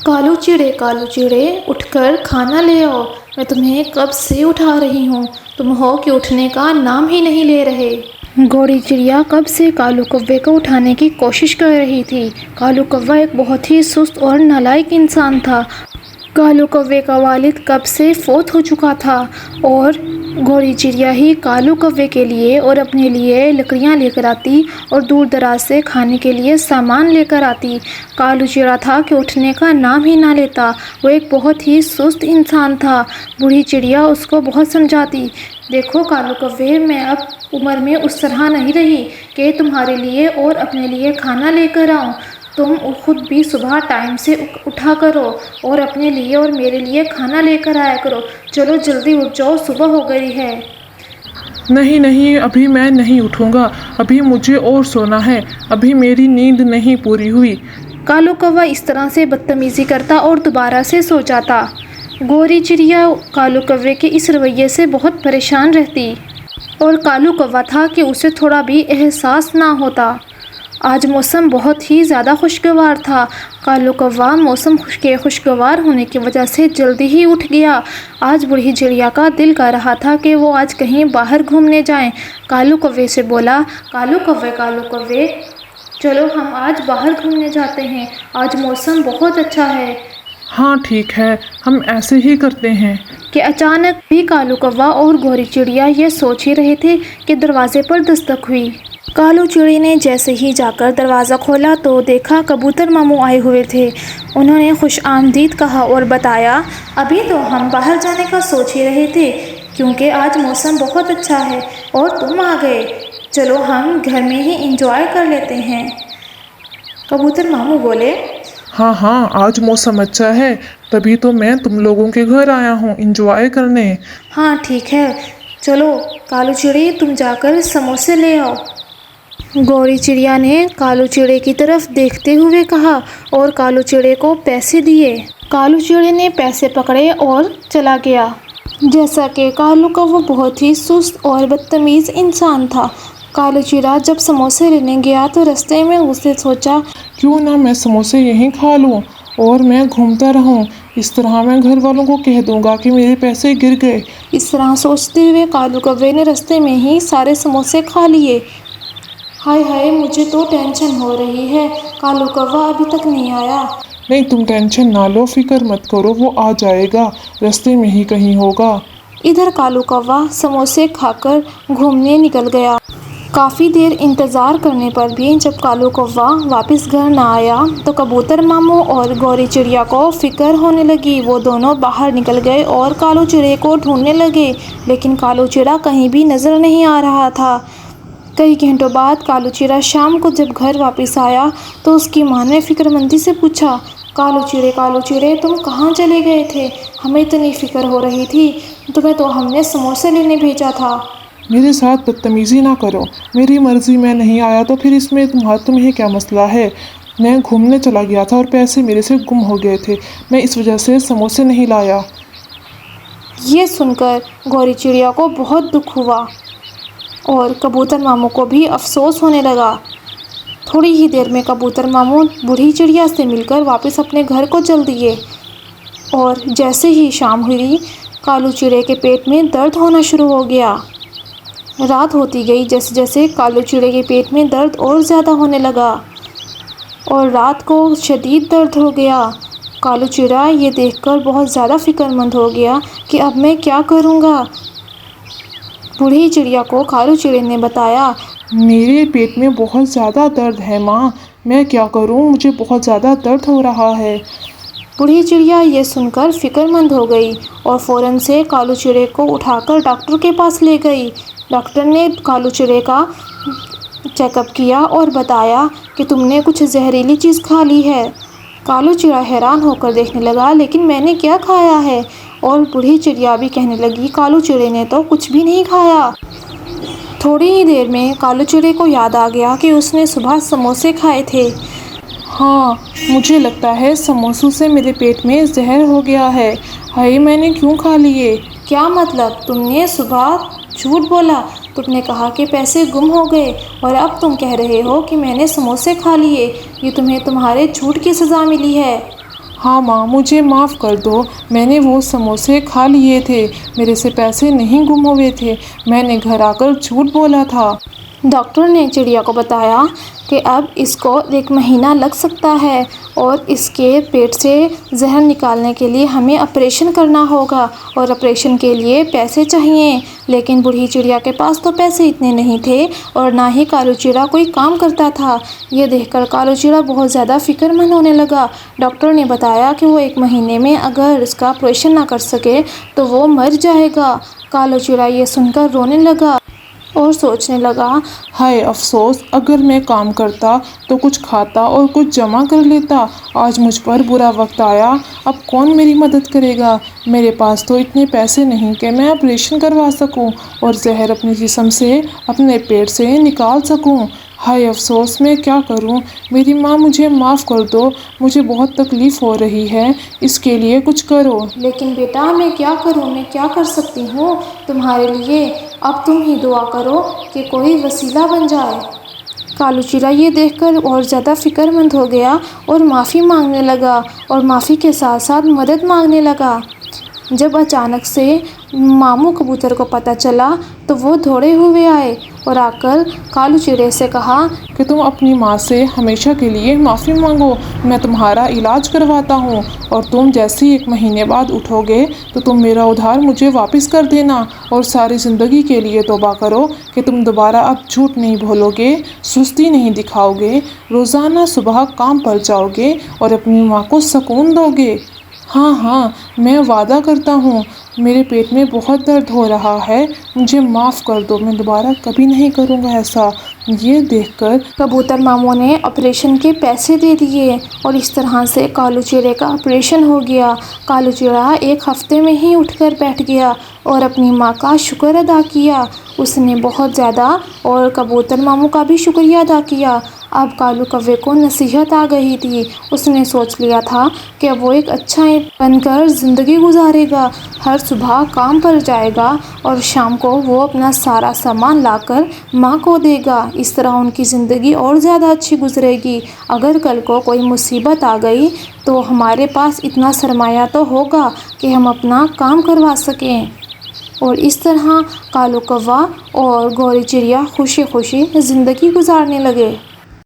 कालू चिड़े उठकर खाना ले आओ। मैं तुम्हें कब से उठा रही हूँ, तुम हो कि उठने का नाम ही नहीं ले रहे। गोरी चिड़िया कब से कालू कौवे को उठाने की कोशिश कर रही थी। कालू कौवा एक बहुत ही सुस्त और नालायक इंसान था। कालू कौवे का वालिद कब से फौत हो चुका था और गोरी चिड़िया ही कालू कौवे के लिए और अपने लिए लकड़ियाँ लेकर आती और दूर दराज से खाने के लिए सामान लेकर आती। कालू चिड़ा था कि उठने का नाम ही ना लेता। वो एक बहुत ही सुस्त इंसान था। बूढ़ी चिड़िया उसको बहुत समझाती, देखो कालू कौवे, मैं अब उम्र में उस तरह नहीं रही कि तुम्हारे लिए और अपने लिए खाना लेकर आऊँ। तुम खुद भी सुबह टाइम से उठा करो और अपने लिए और मेरे लिए खाना लेकर आया करो। चलो जल्दी उठ जाओ, सुबह हो गई है। नहीं नहीं, अभी मैं नहीं उठूँगा, अभी मुझे और सोना है, अभी मेरी नींद नहीं पूरी हुई। कालू कौवा इस तरह से बदतमीज़ी करता और दोबारा से सो जाता। गोरी चिड़िया कालू कौवे के इस रवैये से बहुत परेशान रहती और कालू कौवा था कि उसे थोड़ा भी एहसास ना होता। आज मौसम बहुत ही ज़्यादा खुशगवार था। कालू कौवा मौसम के खुशगवार होने की वजह से जल्दी ही उठ गया। आज बूढ़ी चिड़िया का दिल कर रहा था कि वो आज कहीं बाहर घूमने जाएं। कालू कौवे से बोला, कालू कौवे, चलो हम आज बाहर घूमने जाते हैं, आज मौसम बहुत अच्छा है। हाँ ठीक है, हम ऐसे ही करते हैं। कि अचानक भी कालू कौवा और गोरी चिड़िया ये सोच ही रहे थे कि दरवाजे पर दस्तक हुई। कालू चिड़ी ने जैसे ही जाकर दरवाज़ा खोला तो देखा कबूतर मामू आए हुए थे। उन्होंने खुश आमदीद कहा और बताया, अभी तो हम बाहर जाने का सोच ही रहे थे क्योंकि आज मौसम बहुत अच्छा है और तुम आ गए। चलो हम घर में ही इंजॉय कर लेते हैं। कबूतर मामू बोले, हाँ हाँ, आज मौसम अच्छा है, तभी तो मैं तुम लोगों के घर आया हूँ इंजॉय करने। हाँ ठीक है, चलो कालू चिड़ी तुम जाकर समोसे ले आओ। गोरी चिड़िया ने कालू चिड़े की तरफ देखते हुए कहा और कालू चिड़े को पैसे दिए। कालू चिड़े ने पैसे पकड़े और चला गया। जैसा कि कालू का वो बहुत ही सुस्त और बदतमीज़ इंसान था। कालू चिड़ा जब समोसे लेने गया तो रास्ते में उसने सोचा, क्यों ना मैं समोसे यहीं खा लूँ और मैं घूमता रहूँ, इस तरह मैं घर वालों को कह दूँगा कि मेरे पैसे गिर गए। इस तरह सोचते हुए कालू कौवे ने रास्ते में ही सारे समोसे खा लिए। हाय हाय, मुझे तो टेंशन हो रही है, कालू कौवा अभी तक नहीं आया। नहीं, तुम टेंशन ना लो, फिक्र मत करो, वो आ जाएगा, रास्ते में ही कहीं होगा। इधर कालू कौवा समोसे खाकर घूमने निकल गया। काफ़ी देर इंतज़ार करने पर भी जब कालू कौवा वापस घर ना आया तो कबूतर मामू और गोरी चिड़िया को फिक्र होने लगी। वो दोनों बाहर निकल गए और कालू चिड़े को ढूंढने लगे, लेकिन कालू चिड़ा कहीं भी नज़र नहीं आ रहा था। कई घंटों बाद कालू चिड़ा शाम को जब घर वापस आया तो उसकी माँ ने फिक्रमंदी से पूछा, कालू चिड़े तुम कहाँ चले गए थे? हमें इतनी फिक्र हो रही थी, तुम्हें तो हमने समोसे लेने भेजा था। मेरे साथ बदतमीज़ी ना करो, मेरी मर्ज़ी में नहीं आया तो फिर इसमें तुम्हें क्या मसला है? मैं घूमने चला गया था और पैसे मेरे से गुम हो गए थे, मैं इस वजह से समोसे नहीं लाया। ये सुनकर गोरी चिड़िया को बहुत दुख हुआ और कबूतर मामू को भी अफसोस होने लगा। थोड़ी ही देर में कबूतर मामू बूढ़ी चिड़िया से मिलकर वापस अपने घर को चल दिए और जैसे ही शाम हुई कालू चिड़े के पेट में दर्द होना शुरू हो गया। रात होती गई, जैसे जैसे कालू चिड़े के पेट में दर्द और ज़्यादा होने लगा और रात को शदीद दर्द हो गया। कालू चिड़ा ये देखकर बहुत ज़्यादा फिक्रमंद हो गया कि अब मैं क्या करूँगा। बूढ़ी चिड़िया को कालू चिड़े ने बताया, मेरे पेट में बहुत ज़्यादा दर्द है माँ, मैं क्या करूँ, मुझे बहुत ज़्यादा दर्द हो रहा है। बूढ़ी चिड़िया ये सुनकर फिक्रमंद हो गई और फ़ौरन से कालू चिड़े को उठाकर डॉक्टर के पास ले गई। डॉक्टर ने कालू चिड़े का चेकअप किया और बताया कि तुमने कुछ जहरीली चीज़ खा ली है। कालू चिड़ा हैरान होकर देखने लगा, लेकिन मैंने क्या खाया है? और बूढ़ी चिड़िया भी कहने लगी, कालू चिड़े ने तो कुछ भी नहीं खाया। थोड़ी ही देर में कालू चिड़े को याद आ गया कि उसने सुबह समोसे खाए थे। हाँ, मुझे लगता है समोसों से मेरे पेट में जहर हो गया है। हाय, मैंने क्यों खा लिए? क्या मतलब? तुमने सुबह झूठ बोला, तुमने कहा कि पैसे गुम हो गए और अब तुम कह रहे हो कि मैंने समोसे खा लिए। ये तुम्हें तुम्हारे झूठ की सज़ा मिली है। हाँ माँ, मुझे माफ़ कर दो। मैंने वो समोसे खा लिए थे, मेरे से पैसे नहीं गुम हुए थे। मैंने घर आकर झूठ बोला था। डॉक्टर ने चिड़िया को बताया कि अब इसको 1 महीना लग सकता है और इसके पेट से जहर निकालने के लिए हमें ऑपरेशन करना होगा और ऑपरेशन के लिए पैसे चाहिए। लेकिन बूढ़ी चिड़िया के पास तो पैसे इतने नहीं थे और ना ही कालू चिड़ा कोई काम करता था। ये देखकर कालू चिड़ा बहुत ज़्यादा फिक्रमंद होने लगा। डॉक्टर ने बताया कि वो 1 महीने में अगर इसका ऑपरेशन ना कर सके तो वो मर जाएगा। कालू चिड़ा ये सुनकर रोने लगा और सोचने लगा, हाय अफसोस, अगर मैं काम करता तो कुछ खाता और कुछ जमा कर लेता। आज मुझ पर बुरा वक्त आया, अब कौन मेरी मदद करेगा। मेरे पास तो इतने पैसे नहीं कि मैं ऑपरेशन करवा सकूं और जहर अपने जिस्म से अपने पेट से निकाल सकूं। हाय अफसोस, मैं क्या करूं। मेरी माँ, मुझे माफ़ कर दो, मुझे बहुत तकलीफ़ हो रही है, इसके लिए कुछ करो। लेकिन बेटा मैं क्या करूं, मैं क्या कर सकती हूँ तुम्हारे लिए। अब तुम ही दुआ करो कि कोई वसीला बन जाए। कालू चिड़ा ये देखकर और ज़्यादा फिक्रमंद हो गया और माफ़ी मांगने लगा और माफ़ी के साथ साथ मदद मांगने लगा। जब अचानक से मामू कबूतर को पता चला तो वो दौड़े हुए आए और आकर कालू चिड़े से कहा कि तुम अपनी माँ से हमेशा के लिए माफ़ी मांगो, मैं तुम्हारा इलाज करवाता हूँ और तुम जैसे ही 1 महीने बाद उठोगे तो तुम मेरा उधार मुझे वापस कर देना और सारी ज़िंदगी के लिए तौबा करो कि तुम दोबारा अब झूठ नहीं बोलोगे, सुस्ती नहीं दिखाओगे, रोज़ाना सुबह काम पर जाओगे और अपनी माँ को सुकून दोगे। हाँ हाँ, मैं वादा करता हूँ, मेरे पेट में बहुत दर्द हो रहा है, मुझे माफ़ कर दो, मैं दोबारा कभी नहीं करूँगा ऐसा। ये देखकर कबूतर मामू ने ऑपरेशन के पैसे दे दिए और इस तरह से कालू चिड़े का ऑपरेशन हो गया। कालू चिड़ा 1 हफ्ते में ही उठकर बैठ गया और अपनी माँ का शुक्र अदा किया। उसने बहुत ज़्यादा और कबूतर मामू का भी शुक्रिया अदा किया। अब कालू कौवे को नसीहत आ गई थी। उसने सोच लिया था कि अब वो एक अच्छा बनकर ज़िंदगी गुजारेगा, हर सुबह काम पर जाएगा और शाम को वो अपना सारा सामान लाकर माँ को देगा। इस तरह उनकी ज़िंदगी और ज़्यादा अच्छी गुजरेगी। अगर कल को कोई मुसीबत आ गई तो हमारे पास इतना सरमाया तो होगा कि हम अपना काम करवा सकें। और इस तरह कालू कौवा और गौरी चिड़िया खुशी खुशी ज़िंदगी गुजारने लगे।